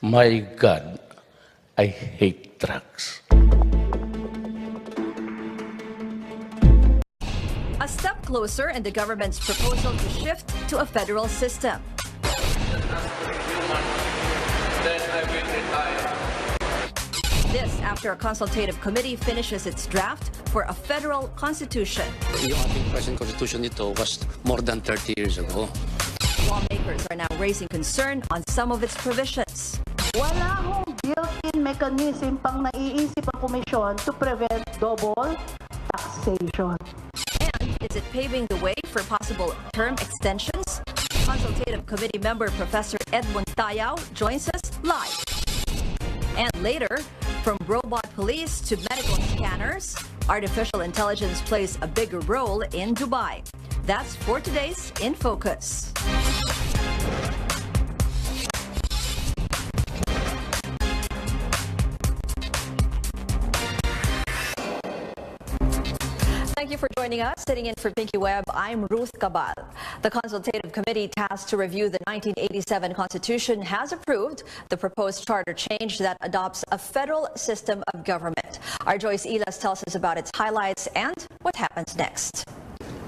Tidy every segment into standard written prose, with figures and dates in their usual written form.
My God, I hate drugs. A step closer in the government's proposal to shift to a federal system. Then I will retire. This after a consultative committee finishes its draft for a federal constitution. Yung ating present constitution nito was more than 30 years ago. Lawmakers are now raising concern on some of its provisions. Wala hong built-in mechanism pang naiisip ang komisyon to prevent double taxation. And is it paving the way for possible term extensions? Consultative Committee member Professor Edmund Tayao joins us live. And later, from robot police to medical scanners, artificial intelligence plays a bigger role in Dubai. That's for today's In Focus. Thank you for joining us. Sitting in for Pinky Web, I'm Ruth Cabal. The Consultative Committee tasked to review the 1987 Constitution has approved the proposed charter change that adopts a federal system of government. Our Joyce Ilas tells us about its highlights and what happens next.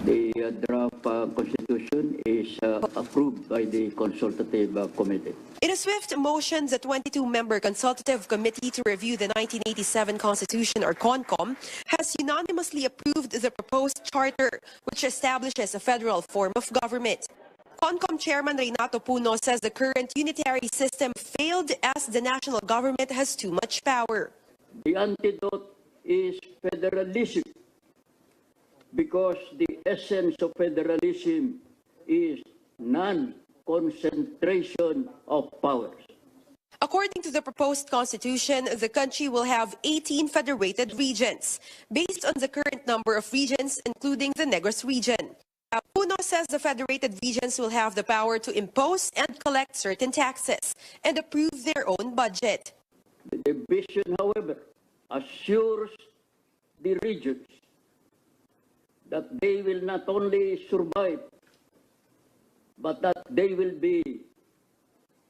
The draft constitution is approved by the consultative committee. In a swift motion, the 22-member consultative committee to review the 1987 Constitution, or CONCOM, has unanimously approved the proposed charter, which establishes a federal form of government. CONCOM Chairman Renato Puno says the current unitary system failed as the national government has too much power. The antidote is federalism, because the essence of federalism is non-concentration of powers. According to the proposed constitution, the country will have 18 federated regions, based on the current number of regions, including the Negros region. Puno says the federated regions will have the power to impose and collect certain taxes and approve their own budget. The division, however, assures the regions that they will not only survive, but that they will be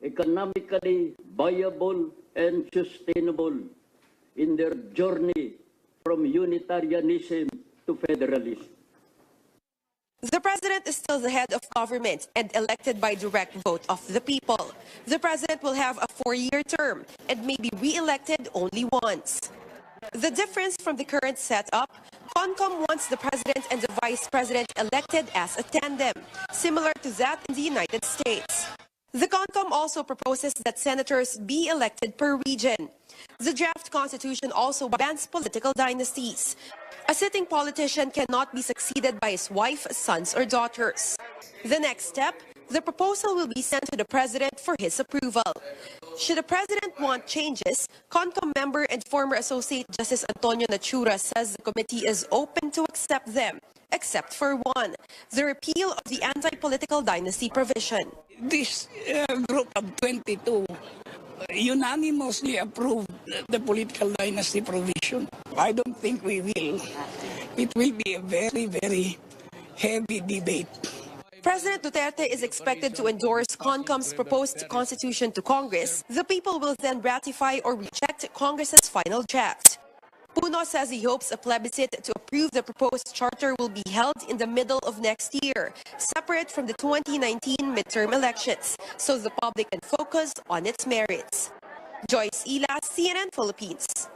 economically viable and sustainable in their journey from unitarianism to federalism. The president is still the head of government and elected by direct vote of the people. The president will have a 4-year term and may be re-elected only once. The difference from the current setup, CONCOM wants the president and the vice president elected as a tandem, similar to that in the United States. The CONCOM also proposes that senators be elected per region. The draft constitution also bans political dynasties. A sitting politician cannot be succeeded by his wife, sons, or daughters. The next step, the proposal will be sent to the president for his approval. Should the president want changes, CONCOM member and former Associate Justice Antonio Nachura says the committee is open to accept them, except for one, the repeal of the anti-political dynasty provision. This group of 22 unanimously approved the political dynasty provision. I don't think we will. It will be a very, very heavy debate. President Duterte is expected to endorse CONCOM's proposed constitution to Congress. The people will then ratify or reject Congress's final draft. Puno says he hopes a plebiscite to approve the proposed charter will be held in the middle of next year, separate from the 2019 midterm elections, so the public can focus on its merits. Joyce Ilas, CNN Philippines.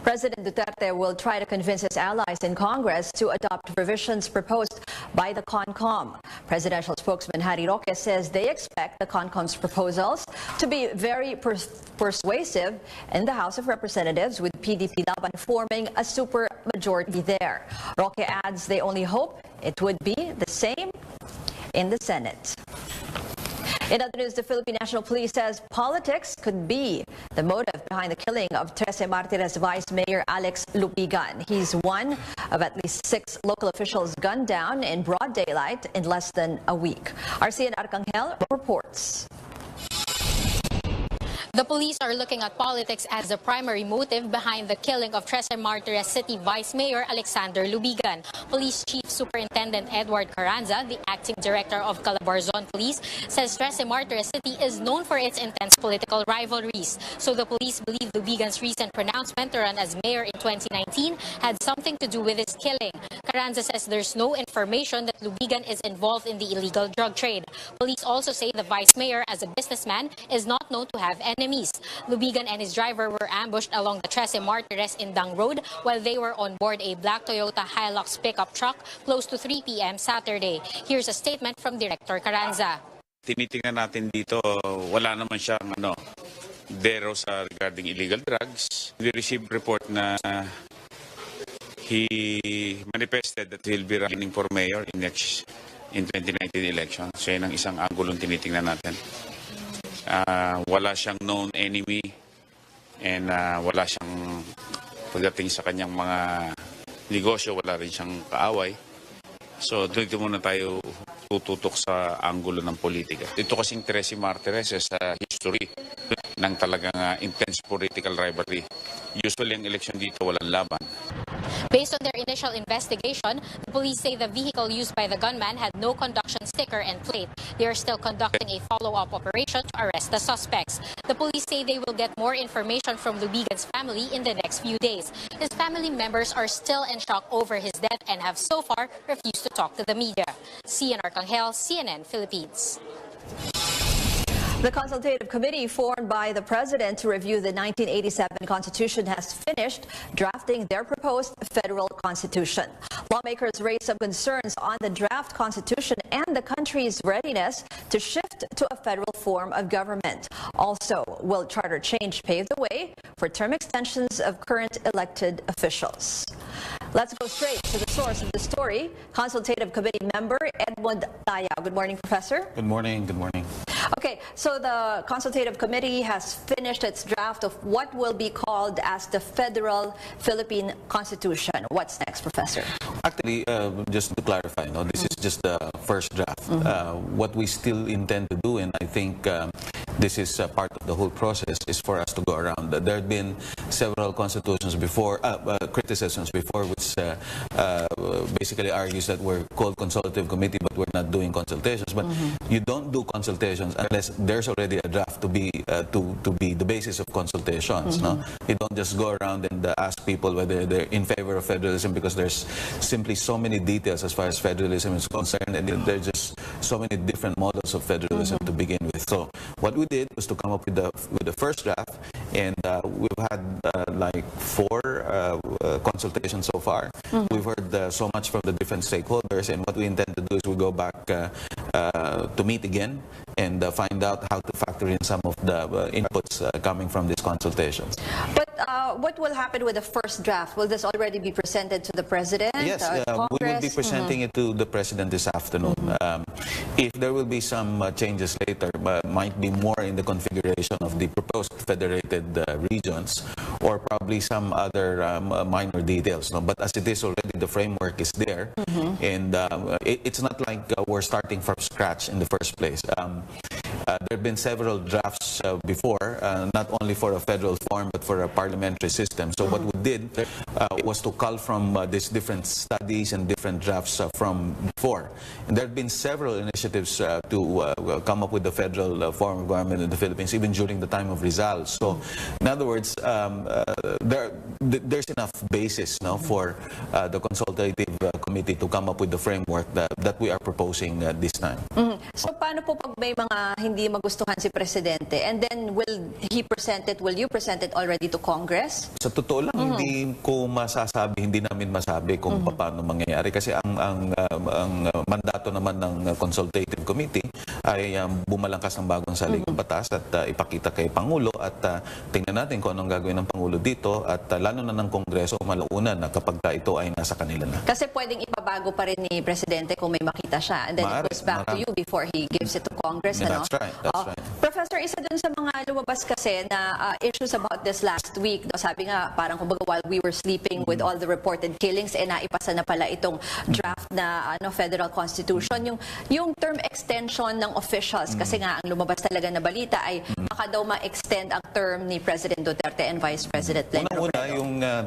President Duterte will try to convince his allies in Congress to adopt revisions proposed by the CONCOM. Presidential spokesman Harry Roque says they expect the CONCOM's proposals to be very persuasive in the House of Representatives, with PDP Laban forming a supermajority there. Roque adds they only hope it would be the same in the Senate. In other news, the Philippine National Police says politics could be the motive behind the killing of 13 Martires Vice Mayor Alex Lupigan. He's one of at least 6 local officials gunned down in broad daylight in less than a week. RCN Arcangel reports. The police are looking at politics as the primary motive behind the killing of Tres Martires City Vice Mayor Alexander Lubigan. Police Chief Superintendent Edward Carranza, the acting director of Calabarzon Police, says Tres Martires City is known for its intense political rivalries. So the police believe Lubigan's recent pronouncement to run as mayor in 2019 had something to do with his killing. Carranza says there's no information that Lubigan is involved in the illegal drug trade. Police also say the vice mayor, as a businessman, is not known to have enemies. Lubigan and his driver were ambushed along the Tres Martires in Dang Road while they were on board a black Toyota Hilux pickup truck close to 3 p.m. Saturday. Here's a statement from Director Carranza. Tinitingnan natin dito, wala naman siyang dero sa regarding illegal drugs. We received report na he manifested that he'll be running for mayor in 2019 election. So yan ang isang angulong tinitingnan natin. Wala siyang known enemy and wala siyang pagdating sa kanyang mga negosyo, wala rin siyang kaaway. So dito muna tayo tututok sa anggulo ng politika. Ito kasing Tres Martires sa history ng talagang intense political rivalry. Usually ang election dito walang laban. Based on their initial investigation, the police say the vehicle used by the gunman had no conduction sticker and plate. They are still conducting a follow-up operation to arrest the suspects. The police say they will get more information from Lubigan's family in the next few days. His family members are still in shock over his death and have so far refused to talk to the media. Cian Arcangel, CNN Philippines. The consultative committee formed by the president to review the 1987 Constitution has finished drafting their proposed federal constitution. Lawmakers raised some concerns on the draft constitution and the country's readiness to shift to a federal form of government. Also, will charter change pave the way for term extensions of current elected officials? Let's go straight to the source of the story. Consultative Committee member Edmund Tayao. Good morning, Professor. Good morning. Good morning. Okay, so the Consultative Committee has finished its draft of what will be called as the Federal Philippine Constitution. What's next, Professor? Actually, just to clarify, this is just the first draft. What we still intend to do, and I think this is part of the whole process, is for us to go around. There have been several constitutions before, criticisms before, which basically argues that we're called consultative committee, but we're not doing consultations. But you don't do consultations unless there's already a draft to be the basis of consultations. No, you don't just go around and ask people whether they're in favor of federalism, because there's simply so many details as far as federalism is concerned, and there's just so many different models of federalism to begin with. So what we did was to come up with the first draft, and we've had like 4 consultations so far. We've heard so much from the different stakeholders, and what we intend to do is we go back to meet again and find out how to factor in some of the inputs coming from these consultations. But what will happen with the first draft? Will this already be presented to the President? Yes, we will be presenting it to the President this afternoon. If there will be some changes later, might be more in the configuration of the proposed federated regions, or probably some other minor details. But as it is already, the framework is there, and it's not like we're starting from scratch in the first place. There have been several drafts before, not only for a federal form but for a parliamentary system. So what we did was to cull from these different studies and different drafts from before. And there have been several initiatives to come up with the federal form of government in the Philippines, even during the time of Rizal. So in other words, there's enough basis now for the consultative committee to come up with the framework that we are proposing this time. So paano po pag may mga hindi magustuhan si Presidente, and then will you present it already to Congress? Sa totoo lang, hindi ko masasabi, hindi namin masabi kung paano mangyayari, kasi ang mandato naman ng consultative committee ay bumalangkas ng bagong saligang batas at ipakita kay Pangulo, at tingnan natin kung anong gagawin ng Pangulo dito, at lalo na ng Kongreso malauna na kapag ito ay nasa kanila na. Kasi pwedeng ipabago pa rin ni Presidente kung may makita siya, and then it goes back to you before he gives it to Congress. Yeah, that's right. That's right. Professor, isa dun sa mga lumabas kasi na issues about this last week, sabi nga parang kumbaga while we were sleeping with all the reported killings, naipasa na pala itong draft na federal constitution, yung term extension ng officials? Kasi nga, ang lumabas talaga na balita ay baka daw ma-extend ang term ni President Duterte and Vice President Lenin Una-una,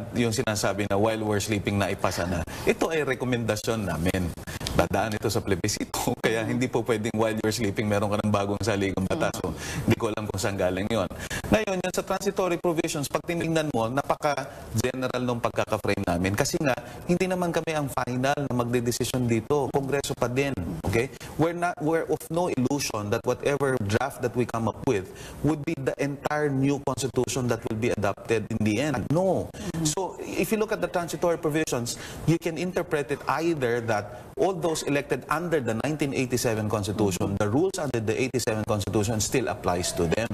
Robredo. yung sinasabi na while we're sleeping na ipasa na, ito ay rekomendasyon namin. Dadaan ito sa plebisito, kaya hindi po pwedeng while you're sleeping meron ka ng bagong saligang batas. So, hindi ko alam kung saan galing yon. Ngayon, yan sa transitory provisions, pag tinignan mo, napaka-general nung pagkaka-frame namin. Kasi nga, hindi naman kami ang final na magdedesisyon dito. Kongreso pa din. Okay? We're of no illusion that whatever draft that we come up with would be the entire new constitution that will be adopted in the end. No. So, if you look at the transitory provisions, you can interpret it either that all those elected under the 1987 Constitution, the rules under the 87 Constitution still applies to them.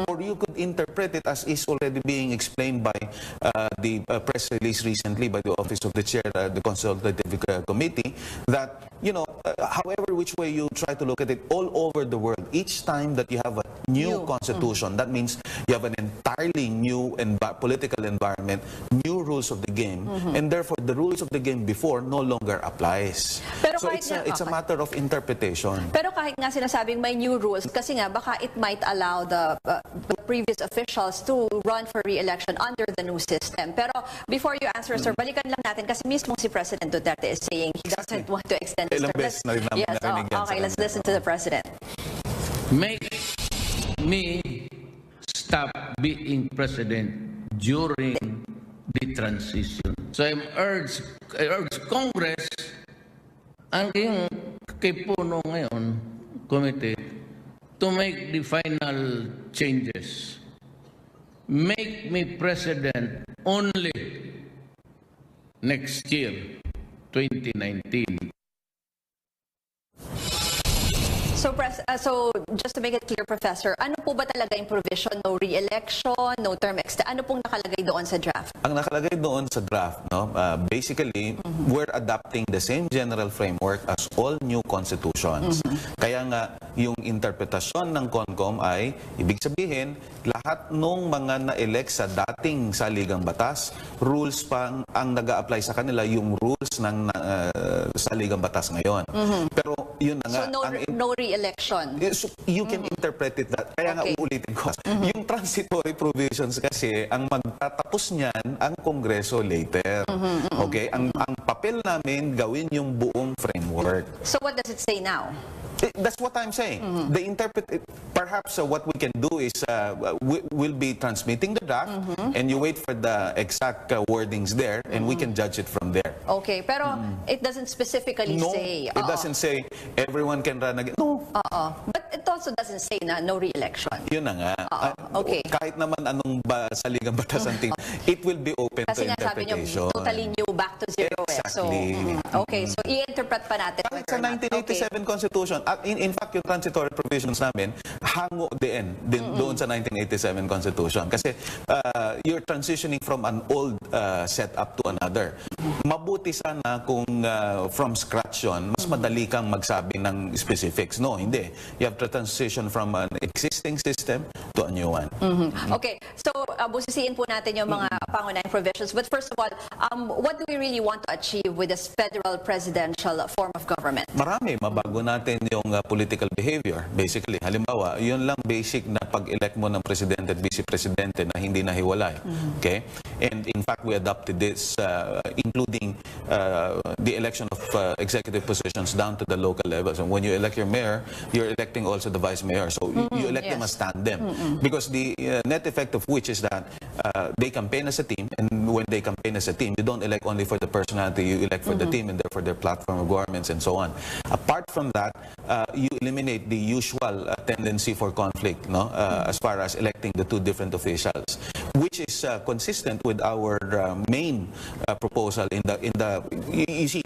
Or you could interpret it as is already being explained by the press release recently by the Office of the Chair, the Consultative Committee, that, you know, however which way you try to look at it, all over the world, each time that you have a new constitution, that means you have an entirely new political environment, new rules of the game, and therefore the rules of the game before no longer applies. Pero So it's a matter of interpretation. Pero kahit nga sinasabing may new rules, kasi nga baka it might allow the previous officials to run for re-election under the new system. Pero before you answer, sir, balikan lang natin kasi mismo si President Duterte is saying he doesn't want to extend his term. Okay, let's listen to the President. Make me stop being president during the transition. So I urge Congress, ang yung kipuno ngayon, committee, to make the final changes. Make me president only next year, 2019. So just to make it clear, Professor, ano po ba talaga yung provision? No re-election, no term extension? Ano pong nakalagay doon sa draft? Ang nakalagay doon sa draft, no, basically, we're adopting the same general framework as all new constitutions. Kaya nga, yung interpretasyon ng CONCOM ay, ibig sabihin, lahat ng mga na-elect sa dating saligang batas, rules pang ang nag-a-apply sa kanila, yung rules ng saligang batas ngayon. Pero yun na nga. So no re-election? So you can interpret it that. Kaya nga uulitin ko. Yung transitory provisions kasi, ang magtatapos niyan ang Kongreso later. Okay? Ang papel namin gawin yung buong framework. So what does it say now? That's what I'm saying. They interpret it. Perhaps what we can do is we'll be transmitting the draft and you wait for the exact wordings there and we can judge it from there. Okay, pero it doesn't specifically say. It doesn't say everyone can run again. No. But it also doesn't say na no re-election. Yun na nga. Okay. Kahit naman anong saligang batas ang team, it will be open Kasi to nga sabi niyo, interpretation. totally new, back to zero. Exactly. Okay, so i-interpret pa natin. Kahit sa 1987 Constitution, at in fact, yung transitory provisions namin, hango din doon sa 1987 Constitution. Kasi you're transitioning from an old setup to another. Mabuti sana kung from scratch yun, mas madali kang magsabi ng specifics. No, hindi. You have to transition from an existing system to a new one. Okay, so busisiin po natin yung mga pangunahing provisions. But first of all, what do we really want to achieve with this federal presidential form of government? Marami. Mabago natin yung political behavior. Basically, halimbawa, yun lang basic na pag-elect mo ng presidente at vice-presidente na hindi nahiwalay. Okay? And in fact, we adopted this, including the election of executive positions down to the local level. So when you elect your mayor, you're electing also the vice mayor. So you elect them as tandem. Because the net effect of which is that they campaign as a team, and when they campaign as a team, you don't elect only for the personality, you elect for the team and therefore their platform of governments and so on. Apart from that, you eliminate the usual tendency for conflict, no, as far as electing the two different officials, which is consistent with our main proposal in the you see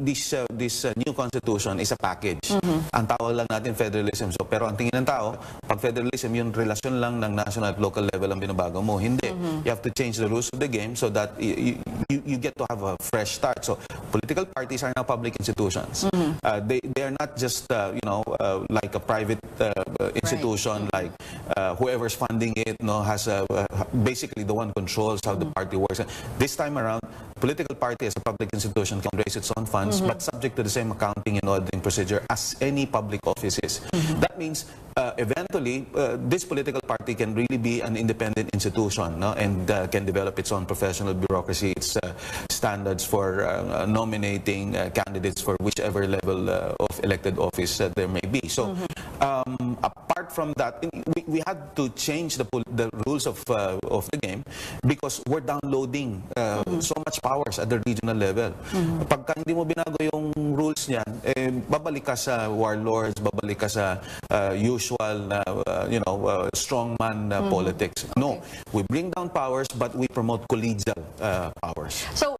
this new constitution is a package. Ang tawag lang natin federalism. So pero ang tingin ng tao, pag federalism yung relasyon lang ng national at local level ang binabago mo. Hindi. You have to change the rules of the game so that you get to have a fresh start. So political parties are now public institutions. They are not just like a private institution, like whoever's funding it, no, has basically the one controls how the party works. This time around, political party as a public institution can raise its own funds, but subject to the same accounting and auditing procedure as any public office is. That means eventually this political party can really be an independent institution, no? And can develop its own professional bureaucracy, its standards for nominating candidates for whichever level of elected office there may be. So apart from that, we had to change the rules of the game because we're downloading so much powers at the regional level. Pagka hindi mo binago yung rules niyan, babalik ka sa warlords, babalik ka sa usual strongman politics. No, we bring down powers but we promote collegial powers. So